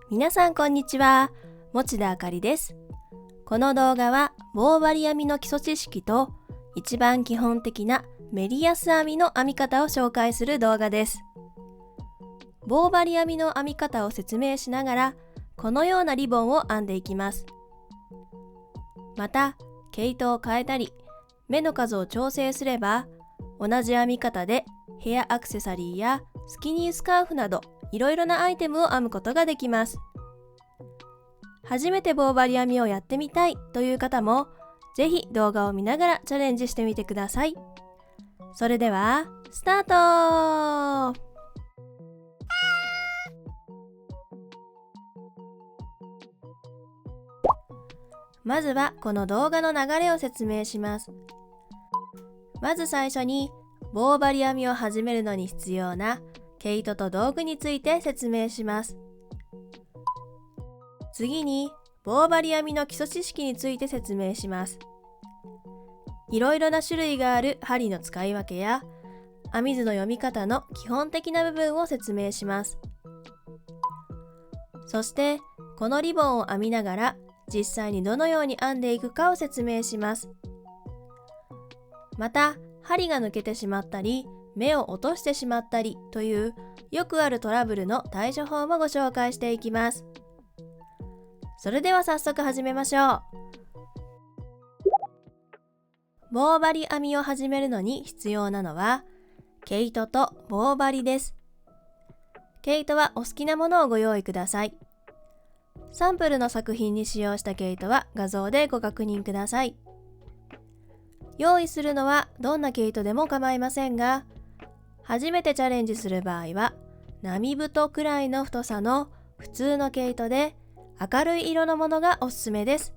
皆さんこんにちは。持田あかりです。この動画は棒針編みの基礎知識と一番基本的なメリヤス編みの編み方を紹介する動画です。棒針編みの編み方を説明しながらこのようなリボンを編んでいきます。また毛糸を変えたり目の数を調整すれば同じ編み方でヘアアクセサリーやスキニースカーフなどいろいろなアイテムを編むことができます。初めて棒針編みをやってみたいという方もぜひ動画を見ながらチャレンジしてみてください。それではスタート。まずはこの動画の流れを説明します。まず最初に棒針編みを始めるのに必要な毛糸と道具について説明します。次に棒針編みの基礎知識について説明します。いろいろな種類がある針の使い分けや編み図の読み方の基本的な部分を説明します。そしてこのリボンを編みながら実際にどのように編んでいくかを説明します。また針が抜けてしまったり目を落としてしまったりというよくあるトラブルの対処法もご紹介していきます。それでは早速始めましょう。棒針編みを始めるのに必要なのは毛糸と棒針です。毛糸はお好きなものをご用意ください。サンプルの作品に使用した毛糸は画像でご確認ください。用意するのはどんな毛糸でも構いませんが、初めてチャレンジする場合は並太くらいの太さの普通の毛糸で明るい色のものがおすすめです。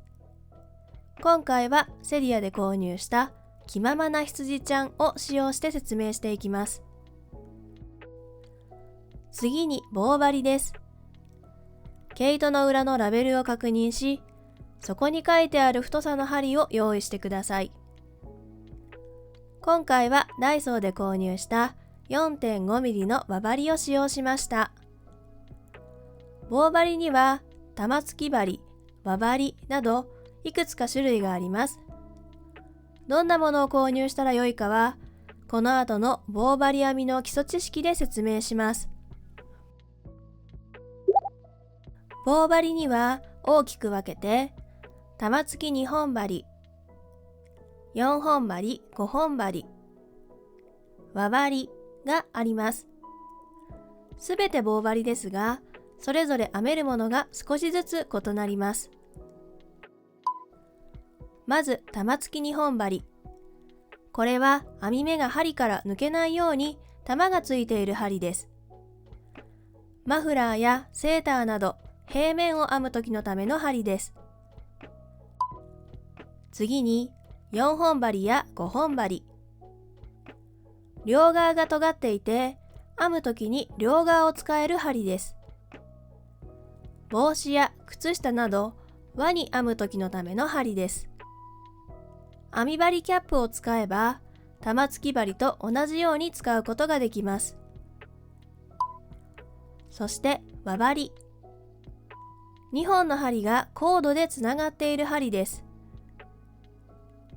今回はセリアで購入した気ままな羊ちゃんを使用して説明していきます。次に棒針です。毛糸の裏のラベルを確認し、そこに書いてある太さの針を用意してください。今回はダイソーで購入した 4.5mm の輪針を使用しました。棒針には玉突き針、輪針などいくつか種類があります。どんなものを購入したらよいかはこの後の棒針編みの基礎知識で説明します。棒針には大きく分けて玉突き2本針、4本針、5本針、輪針があります。すべて棒針ですが、それぞれ編めるものが少しずつ異なります。まず玉突き2本針。これは編み目が針から抜けないように玉がついている針です。マフラーやセーターなど平面を編む時のための針です。次に4本針や5本針。両側が尖っていて編む時に両側を使える針です。帽子や靴下など輪に編む時のための針です。編み針キャップを使えば玉突き針と同じように使うことができます。そして輪針。2本の針がコードでつながっている針です。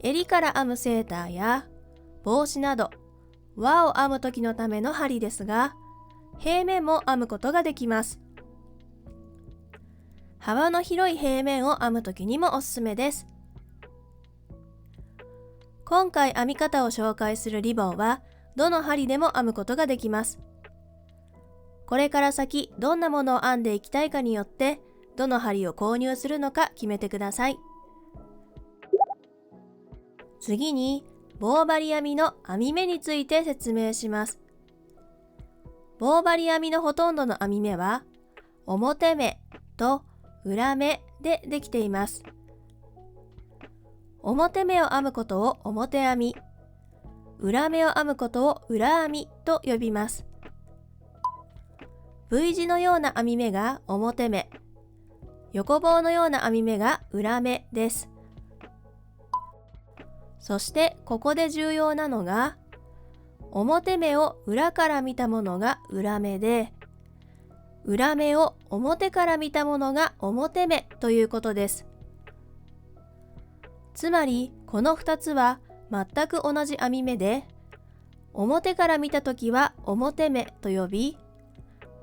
襟から編むセーターや帽子など輪を編む時のための針ですが、平面も編むことができます。幅の広い平面を編む時にもおすすめです。今回編み方を紹介するリボンはどの針でも編むことができます。これから先どんなものを編んでいきたいかによってどの針を購入するのか決めてください。次に棒針編みの編み目について説明します。棒針編みのほとんどの編み目は表目と裏目でできています。表目を編むことを表編み、裏目を編むことを裏編みと呼びます。V 字のような編み目が表目、横棒のような編み目が裏目です。そしてここで重要なのが表目を裏から見たものが裏目で、裏目を表から見たものが表目ということです。つまりこの2つは全く同じ編み目で、表から見たときは表目と呼び、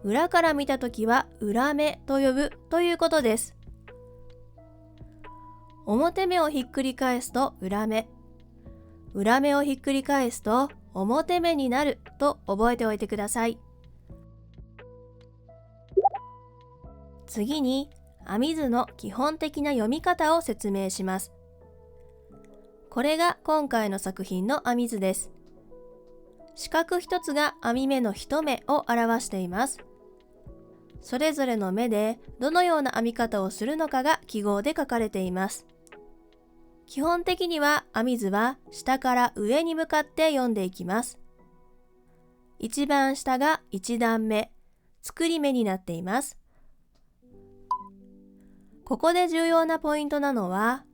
裏から見たときは裏目と呼ぶということです。表目をひっくり返すと裏目、裏目をひっくり返すと表目になると覚えておいてください。次に編み図の基本的な読み方を説明します。これが今回の作品の編み図です。四角一つが編み目の一目を表しています。それぞれの目でどのような編み方をするのかが記号で書かれています。基本的には編み図は下から上に向かって読んでいきます。一番下が一段目、作り目になっています。ここで重要なポイントなのは、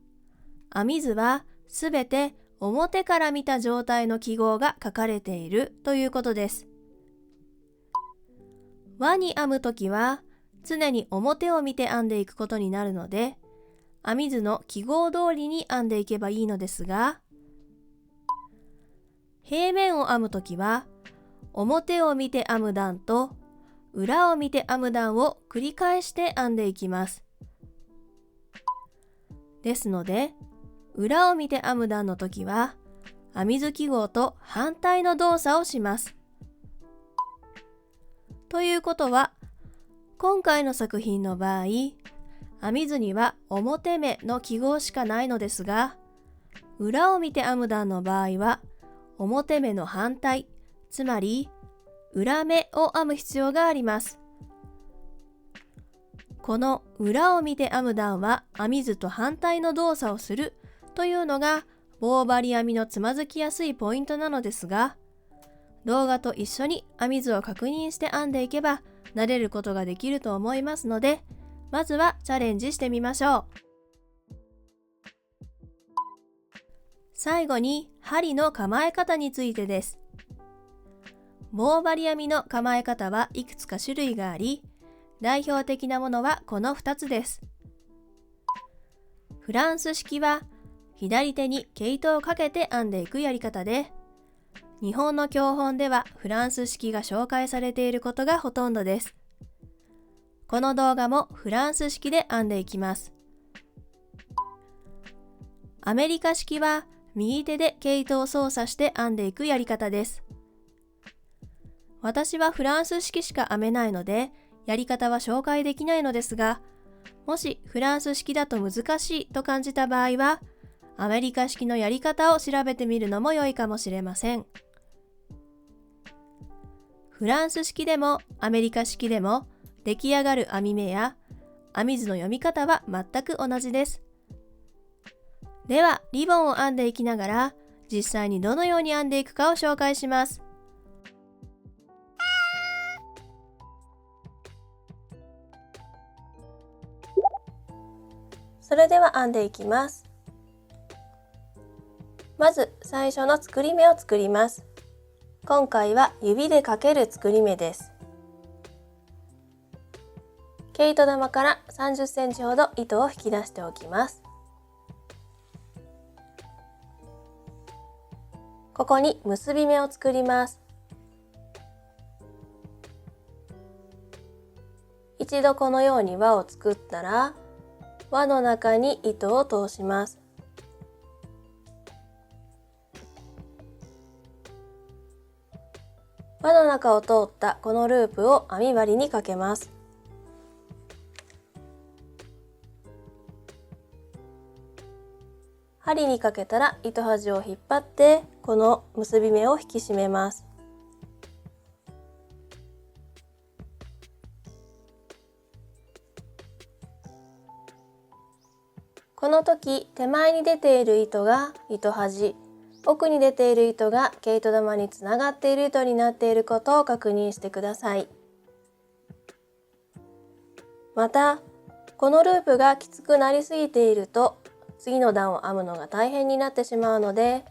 編み図はすべて表から見た状態の記号が書かれているということです。輪に編むときは常に表を見て編んでいくことになるので、編み図の記号通りに編んでいけばいいのですが、平面を編むときは表を見て編む段と裏を見て編む段を繰り返して編んでいきます。ですので、裏を見て編む段の時は編み図記号と反対の動作をします。ということは、今回の作品の場合、編み図には表目の記号しかないのですが、裏を見て編む段の場合は表目の反対、つまり裏目を編む必要があります。この裏を見て編む段は編み図と反対の動作をするというのが棒針編みのつまずきやすいポイントなのですが、動画と一緒に編み図を確認して編んでいけば慣れることができると思いますので、まずはチャレンジしてみましょう。最後に針の構え方についてです。棒針編みの構え方はいくつか種類があり、代表的なものはこの2つです。フランス式は左手に毛糸をかけて編んでいくやり方で、日本の教本ではフランス式が紹介されていることがほとんどです。この動画もフランス式で編んでいきます。アメリカ式は右手で毛糸を操作して編んでいくやり方です。私はフランス式しか編めないので、やり方は紹介できないのですが、もしフランス式だと難しいと感じた場合は、アメリカ式のやり方を調べてみるのも良いかもしれません。フランス式でもアメリカ式でも出来上がる編み目や編み図の読み方は全く同じです。では、リボンを編んでいきながら、実際にどのように編んでいくかを紹介します。それでは編んでいきます。まず最初の作り目を作ります。今回は指でかける作り目です。毛糸玉から30センチほど糸を引き出しておきます。ここに結び目を作ります。一度このように輪を作ったら、輪の中に糸を通します。輪の中を通ったこのループを編み針にかけます。針にかけたら糸端を引っ張ってこの結び目を引き締めます。この時手前に出ている糸が糸端、奥に出ている糸が毛糸玉につながっている糸になっていることを確認してください。またこのループがきつくなりすぎていると次の段を編むのが大変になってしまうので、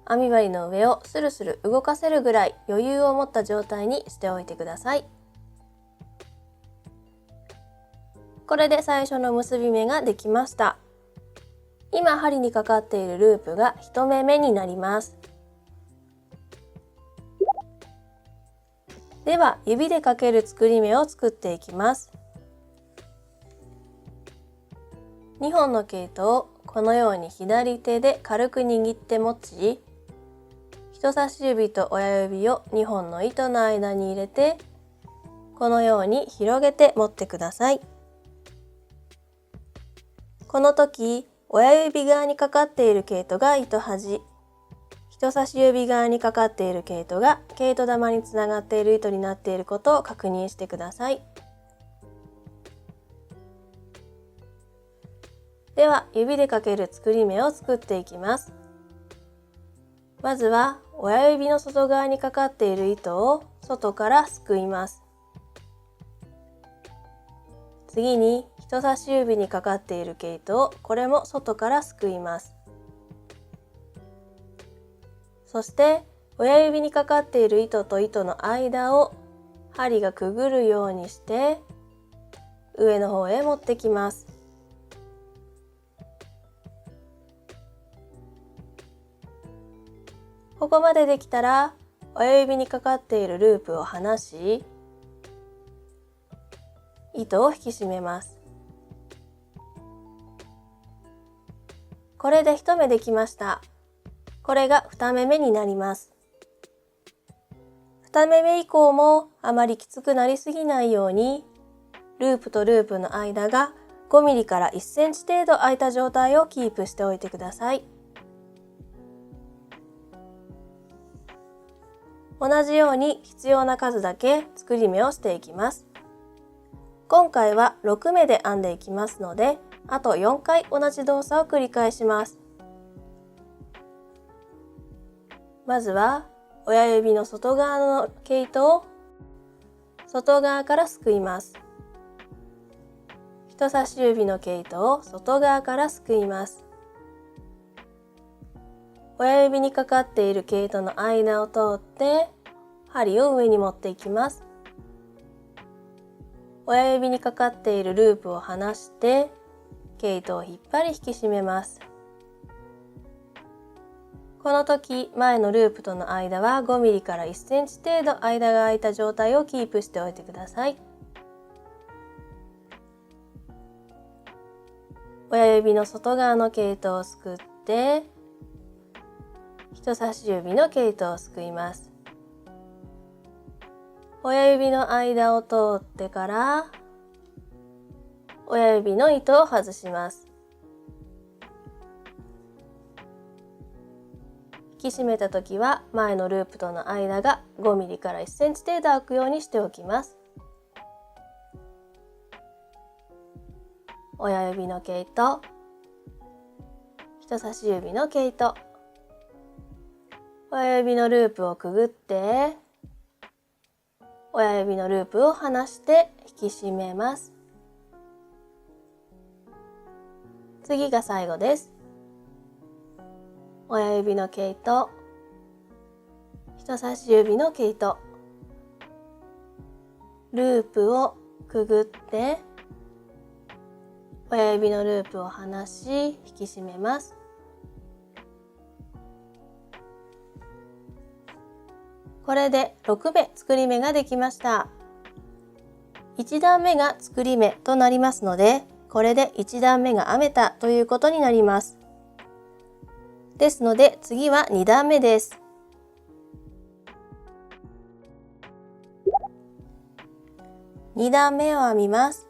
編み針の上をスルスル動かせるぐらい余裕を持った状態にしておいてください。これで最初の結び目ができました。今針にかかっているループが1目目になります。では指でかける作り目を作っていきます。2本の毛糸をこのように左手で軽く握って持ち、人差し指と親指を2本の糸の間に入れて、このように広げて持ってください。この時、親指側にかかっている毛糸が糸端、人差し指側にかかっている毛糸が毛糸玉につながっている糸になっていることを確認してください。では指でかける作り目を作っていきます。まずは親指の外側にかかっている糸を外からすくいます。次に人差し指にかかっている毛糸をこれも外からすくいます。そして親指にかかっている糸と糸の間を針がくぐるようにして上の方へ持ってきます。ここまでできたら親指にかかっているループを離し、糸を引き締めます。これで1目できました。これが2目目になります。2目目以降もあまりきつくなりすぎないように、ループとループの間が5ミリから1センチ程度空いた状態をキープしておいてください。同じように必要な数だけ作り目をしていきます。今回は6目で編んでいきますので、あと4回同じ動作を繰り返します。まずは親指の外側の毛糸を外側からすくいます。人差し指の毛糸を外側からすくいます。親指にかかっている毛糸の間を通って針を上に持っていきます。親指にかかっているループを離して毛糸を引っ張り引き締めます。この時前のループとの間は5ミリから1センチ程度間が空いた状態をキープしておいてください。親指の外側の毛糸をすくって人差し指の毛糸をすくいます。親指の間を通ってから親指の糸を外します。引き締めた時は前のループとの間が5ミリから1センチ程度空くようにしておきます。親指の毛糸、人差し指の毛糸、親指のループをくぐって親指のループを離して引き締めます。次が最後です。親指の毛糸、人差し指の毛糸、ループをくぐって親指のループを離し引き締めます。これで6目作り目ができました。1段目が作り目となりますので、これで1段目が編めたということになります。ですので次は2段目です。2段目を編みます。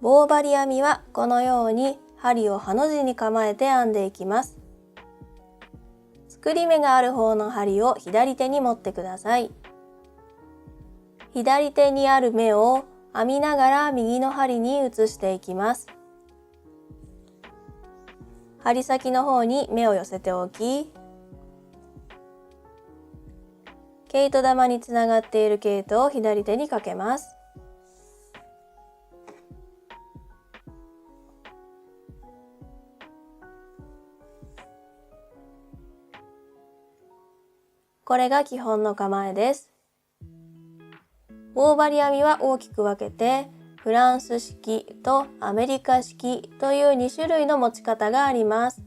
棒針編みはこのように針をハの字に構えて編んでいきます。作り目がある方の針を左手に持ってください。左手にある目を編みながら右の針に移していきます。針先の方に目を寄せておき、毛糸玉につながっている毛糸を左手にかけます。これが基本の構えです。棒針編みは大きく分けてフランス式とアメリカ式という2種類の持ち方があります。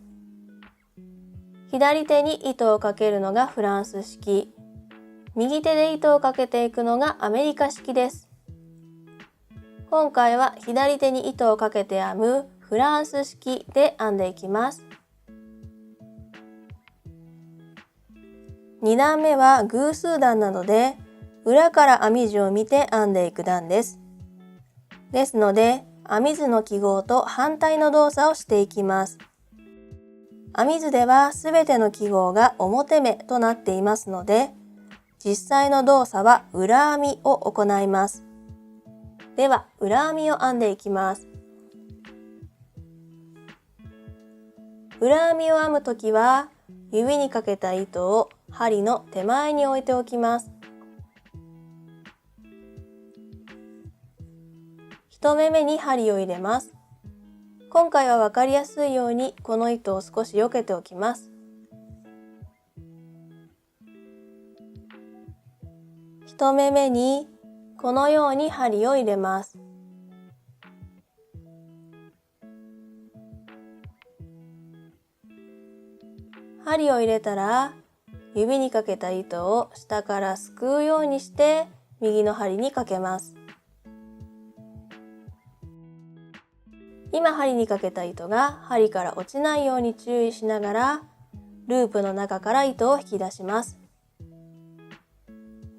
左手に糸をかけるのがフランス式、右手で糸をかけていくのがアメリカ式です。今回は左手に糸をかけて編むフランス式で編んでいきます。2段目は偶数段なので、裏から編み地を見て編んでいく段です。ですので、編み図の記号と反対の動作をしていきます。編み図ではすべての記号が表目となっていますので、実際の動作は裏編みを行います。では、裏編みを編んでいきます。裏編みを編むときは、指にかけた糸を針の手前に置いておきます。1目目に針を入れます。今回は分かりやすいようにこの糸を少し避けておきます。1目目にこのように針を入れます。針を入れたら、指にかけた糸を下からすくうようにして右の針にかけます。今針にかけた糸が針から落ちないように注意しながら、ループの中から糸を引き出します。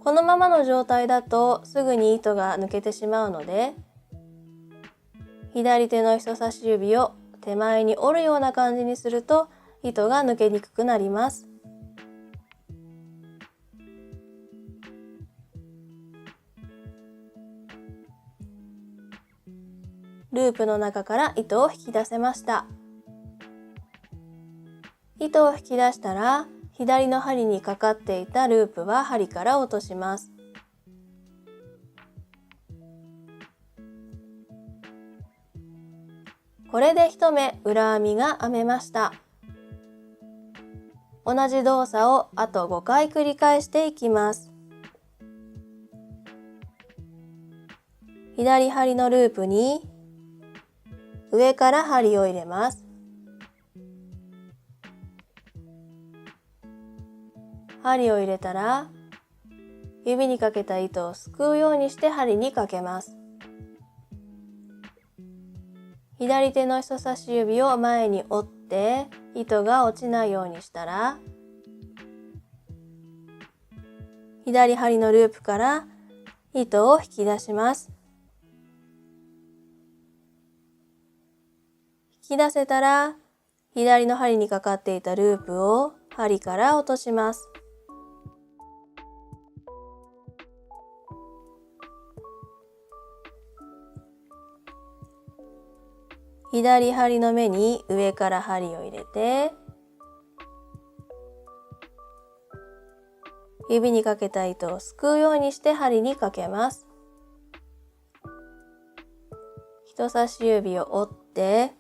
このままの状態だとすぐに糸が抜けてしまうので、左手の人差し指を手前に折るような感じにすると糸が抜けにくくなります。ループの中から糸を引き出せました。糸を引き出したら、左の針にかかっていたループは針から落とします。これで1目裏編みが編めました。同じ動作をあと5回繰り返していきます。左針のループに上から針を入れます。針を入れたら、指にかけた糸をすくうようにして針にかけます。左手の人差し指を前に折って糸が落ちないようにしたら、左針のループから糸を引き出します。引き出せたら、左の針にかかっていたループを針から落とします。左針の目に上から針を入れて、指にかけた糸をすくうようにして針にかけます。人差し指を折って、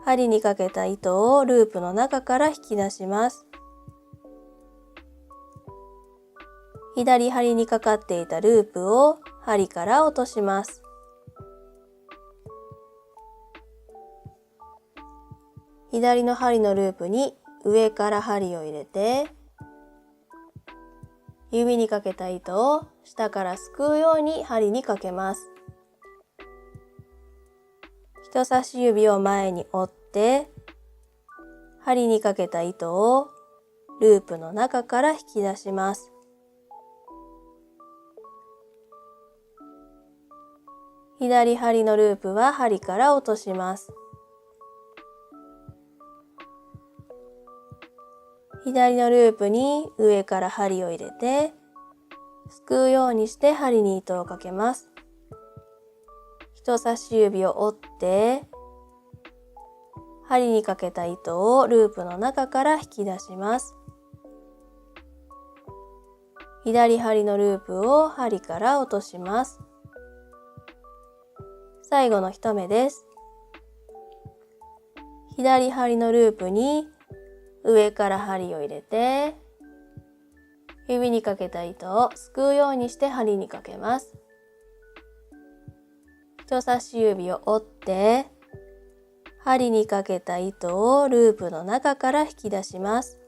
針にかけた糸をループの中から引き出します。左針にかかっていたループを針から落とします。左の針のループに上から針を入れて、指にかけた糸を下からすくうように針にかけます。人差し指を前に折って、針にかけた糸をループの中から引き出します。左針のループは針から落とします。左のループに上から針を入れて、すくうようにして針に糸をかけます。人差し指を折って、針にかけた糸をループの中から引き出します。左針のループを針から落とします。最後の1目です。左針のループに上から針を入れて、指にかけた糸をすくうようにして針にかけます。人差し指を折って針にかけた糸をループの中から引き出します。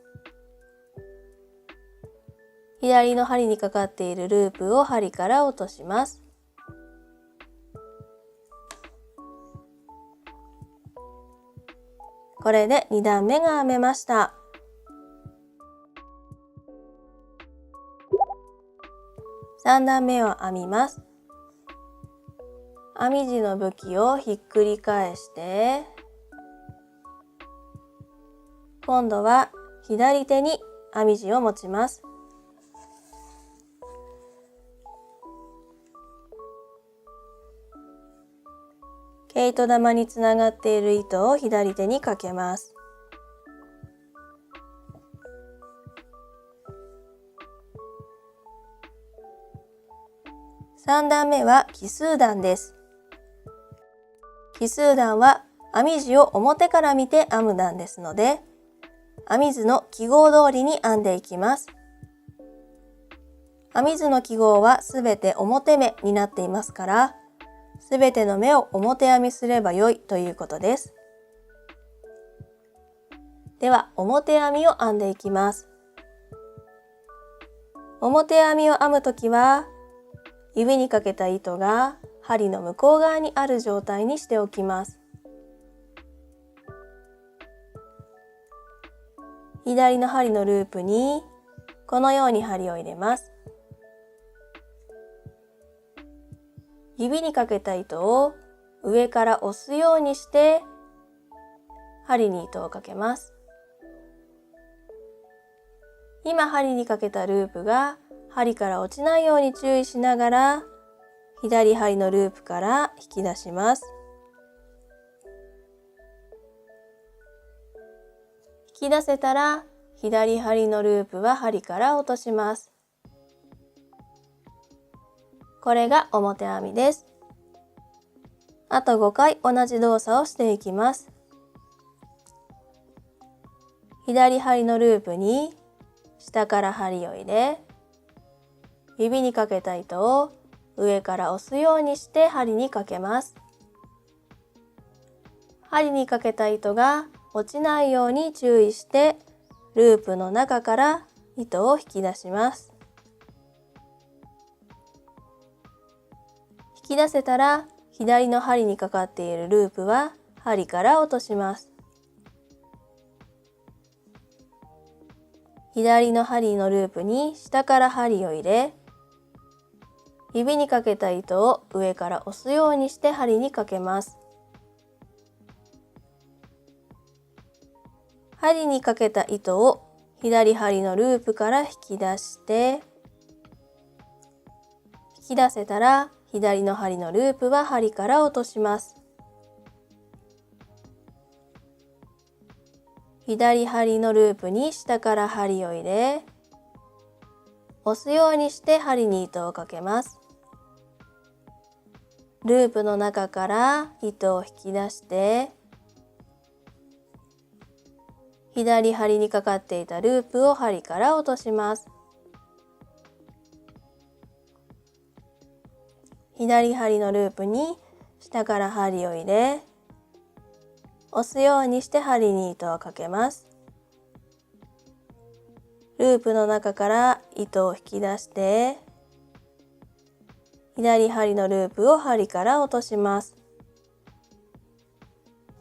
左の針にかかっているループを針から落とします。これで2段目が編めました。3段目を編みます。編み地の向きをひっくり返して今度は左手に編み地を持ちます。毛糸玉につながっている糸を左手にかけます。3段目は奇数段です。奇数段は編み地を表から見て編む段ですので、編み図の記号通りに編んでいきます。編み図の記号はすべて表目になっていますから、すべての目を表編みすればよいということです。では表編みを編んでいきます。表編みを編むときは、指にかけた糸が針の向こう側にある状態にしておきます。左の針のループにこのように針を入れます。指にかけた糸を上から押すようにして針に糸をかけます。今針にかけたループが針から落ちないように注意しながら左針のループから引き出します。引き出せたら左針のループは針から落とします。これが表編みです。あと5回同じ動作をしていきます。左針のループに下から針を入れ、指にかけた糸を上から押すようにして針にかけます。針にかけた糸が落ちないように注意してループの中から糸を引き出します。引き出せたら左の針にかかっているループは針から落とします。左の針のループに下から針を入れ、指にかけた糸を上から押すようにして針にかけます。針にかけた糸を左針のループから引き出して、引き出せたら左の針のループは針から落とします。左針のループに下から針を入れ、押すようにして針に糸をかけます。ループの中から糸を引き出して、左針にかかっていたループを針から落とします。左針のループに下から針を入れ、押すようにして針に糸をかけます。ループの中から糸を引き出して、左針のループを針から落とします。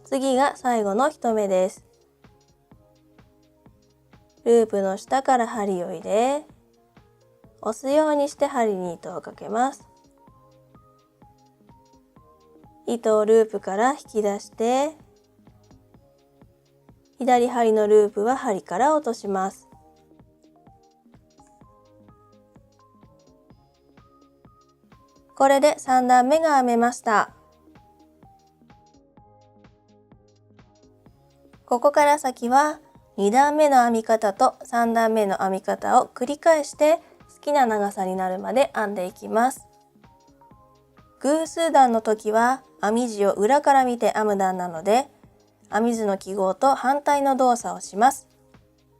次が最後の1目です。ループの下から針を入れ、押すようにして針に糸をかけます。糸をループから引き出して、左針のループは針から落とします。これで3段目が編めました。ここから先は2段目の編み方と3段目の編み方を繰り返して好きな長さになるまで編んでいきます。偶数段の時は編み地を裏から見て編む段なので、編み図の記号と反対の動作をします。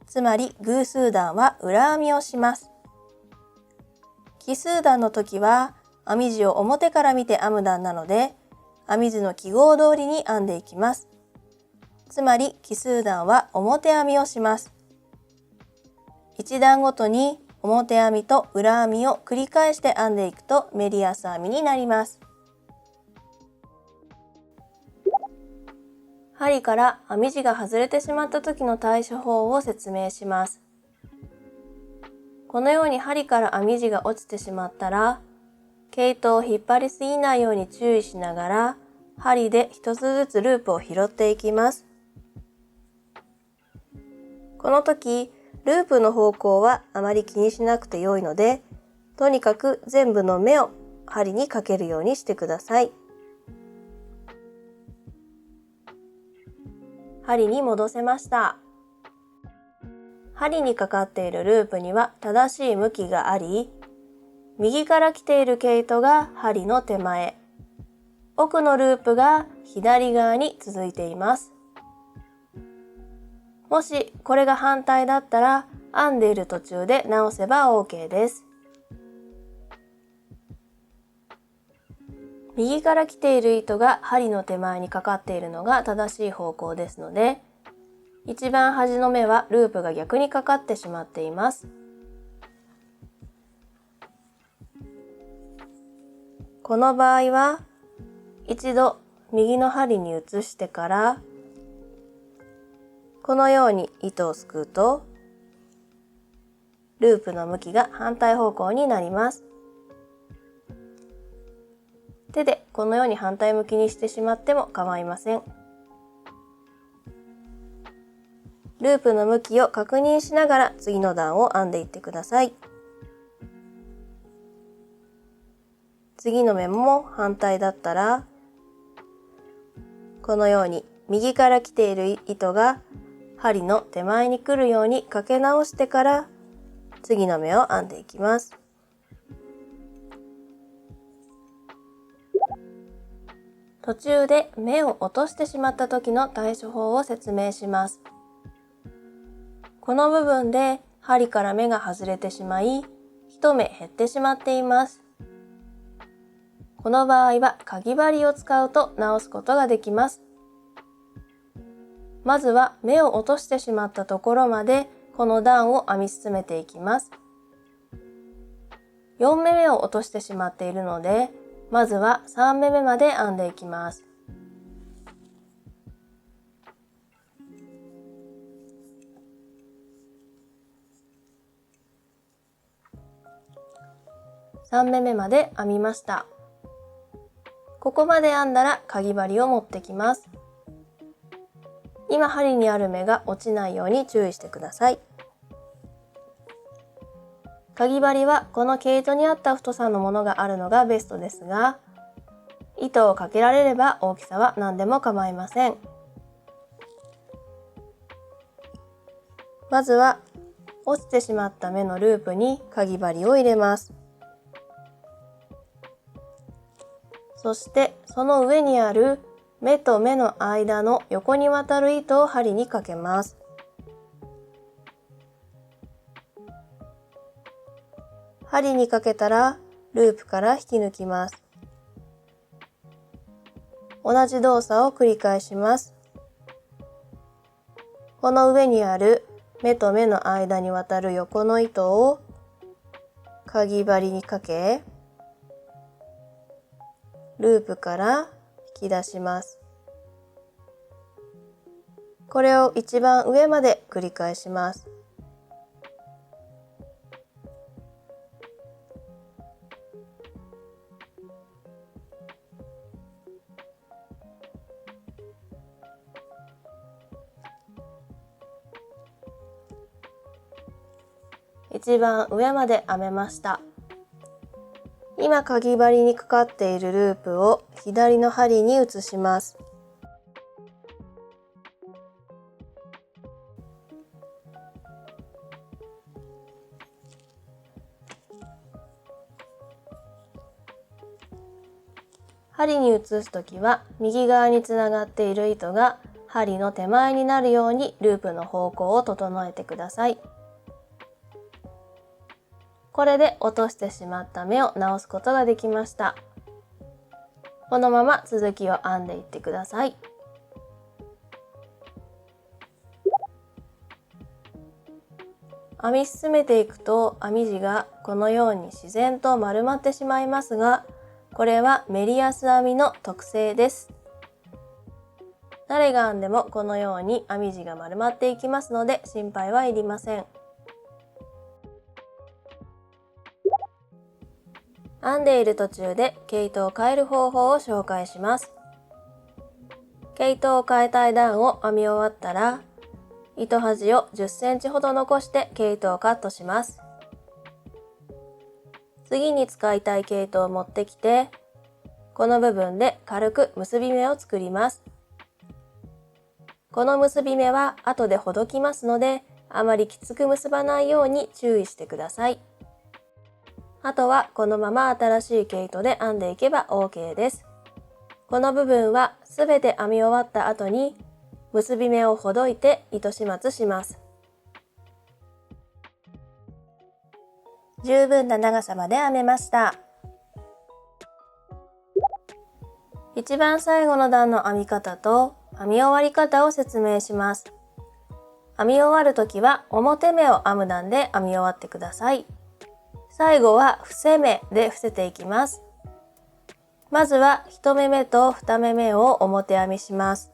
つまり偶数段は裏編みをします。奇数段の時は編み地を表から見て編む段なので、編み図の記号通りに編んでいきます。つまり奇数段は表編みをします。1段ごとに表編みと裏編みを繰り返して編んでいくとメリヤス編みになります。針から編み地が外れてしまった時の対処法を説明します。このように針から編み地が落ちてしまったら、毛糸を引っ張りすぎないように注意しながら、針で一つずつループを拾っていきます。この時、ループの方向はあまり気にしなくて良いので、とにかく全部の目を針にかけるようにしてください。針に戻せました。針にかかっているループには正しい向きがあり、右から来ている毛糸が針の手前、奥のループが左側に続いています。もしこれが反対だったら編んでいる途中で直せば OK です。右から来ている糸が針の手前にかかっているのが正しい方向ですので、一番端の目はループが逆にかかってしまっています。この場合は一度右の針に移してからこのように糸をすくうとループの向きが反対方向になります。手でこのように反対向きにしてしまっても構いません。ループの向きを確認しながら次の段を編んでいってください。次の目も反対だったらこのように右から来ている糸が針の手前に来るようにかけ直してから次の目を編んでいきます。途中で目を落としてしまった時の対処法を説明します。この部分で針から目が外れてしまい、一目減ってしまっています。この場合はかぎ針を使うと直すことができます。まずは目を落としてしまったところまでこの段を編み進めていきます。4目目を落としてしまっているので、まずは3目目まで編んでいきます。3目目まで編みました。ここまで編んだらかぎ針を持ってきます。今針にある目が落ちないように注意してください。かぎ針はこの毛糸に合った太さのものがあるのがベストですが、糸をかけられれば大きさは何でも構いません。まずは落ちてしまった目のループにかぎ針を入れます。そしてその上にある目と目の間の横に渡る糸を針にかけます。針にかけたらループから引き抜きます。同じ動作を繰り返します。この上にある目と目の間に渡る横の糸をかぎ針にかけ、ループから引き出します。これを一番上まで繰り返します。一番上まで編めました。今かぎ針にかかっているループを左の針に移します。針に移すときは右側につながっている糸が針の手前になるようにループの方向を整えてください。これで落としてしまった目を直すことができました。このまま続きを編んでいってください。編み進めていくと編み地がこのように自然と丸まってしまいますが、これはメリヤス編みの特性です。誰が編んでもこのように編み地が丸まっていきますので心配はいりません。編んでいる途中で毛糸を変える方法を紹介します。毛糸を変えたい段を編み終わったら、糸端を10センチほど残して毛糸をカットします。次に使いたい毛糸を持ってきて、この部分で軽く結び目を作ります。この結び目は後でほどきますので、あまりきつく結ばないように注意してください。あとはこのまま新しい毛糸で編んでいけば OK です。この部分はすべて編み終わった後に結び目をほどいて糸始末します。十分な長さまで編めました。一番最後の段の編み方と編み終わり方を説明します。編み終わるときは表目を編む段で編み終わってください。最後は伏せ目で伏せていきます。まずは1目めと2目めを表編みします。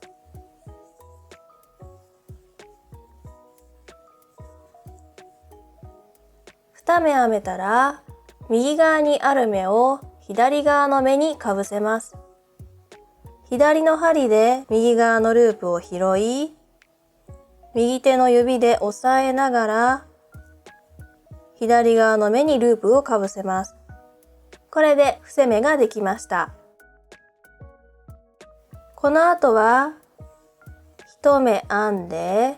2目編めたら右側にある目を左側の目にかぶせます。左の針で右側のループを拾い、右手の指で押さえながら左側の目にループをかぶせます。これで伏せ目ができました。この後は1目編んで、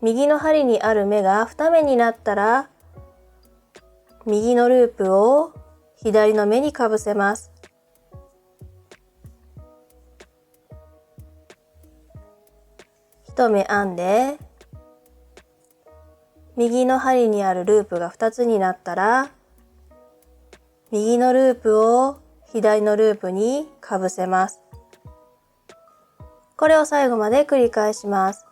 右の針にある目が2目になったら右のループを左の目にかぶせます。1目編んで、右の針にあるループが2つになったら右のループを左のループにかぶせます。これを最後まで繰り返します。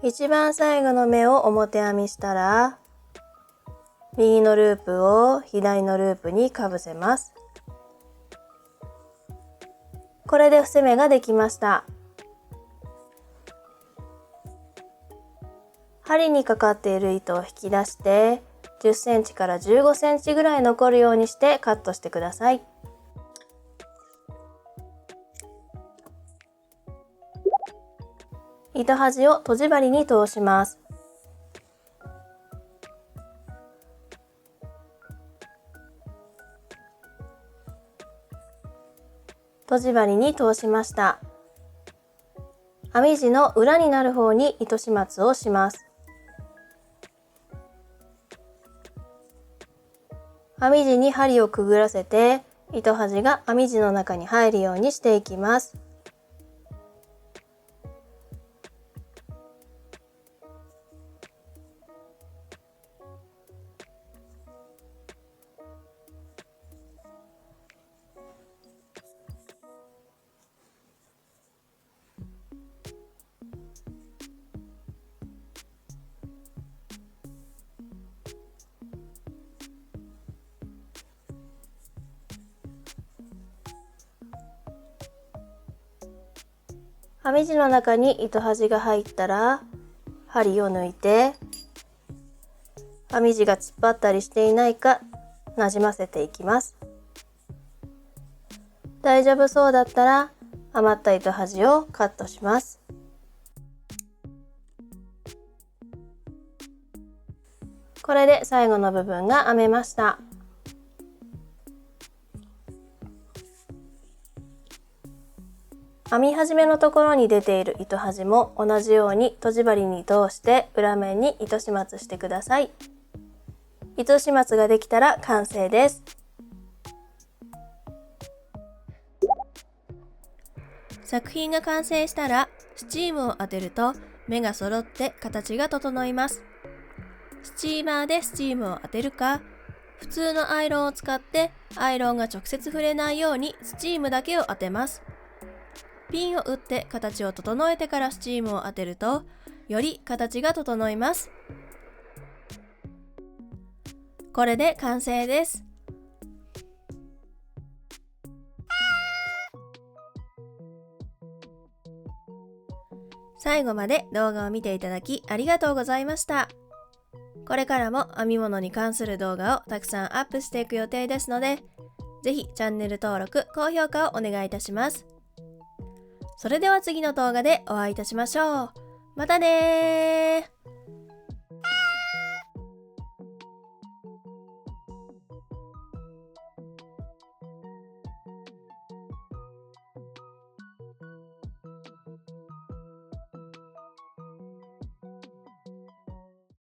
一番最後の目を表編みしたら、右のループを左のループにかぶせます。これで伏せ目ができました。針にかかっている糸を引き出して10センチから15センチぐらい残るようにしてカットしてください。糸端をとじ針に通します。とじ針に通しました。編み地の裏になる方に糸始末をします。編み地に針をくぐらせて糸端が編み地の中に入るようにしていきます。編み地の中に糸端が入ったら針を抜いて編み地が突っ張ったりしていないかなじませていきます。大丈夫そうだったら余った糸端をカットします。これで最後の部分が編めました。編み始めのところに出ている糸端も同じようにとじ針に通して裏面に糸始末してください。糸始末ができたら完成です。作品が完成したらスチームを当てると目が揃って形が整います。スチーマーでスチームを当てるか、普通のアイロンを使ってアイロンが直接触れないようにスチームだけを当てます。ピンを打って形を整えてからスチームを当てると、より形が整います。これで完成です。最後まで動画を見ていただきありがとうございました。これからも編み物に関する動画をたくさんアップしていく予定ですので、ぜひチャンネル登録、高評価をお願いいたします。それでは次の動画でお会いいたしましょう。またねー。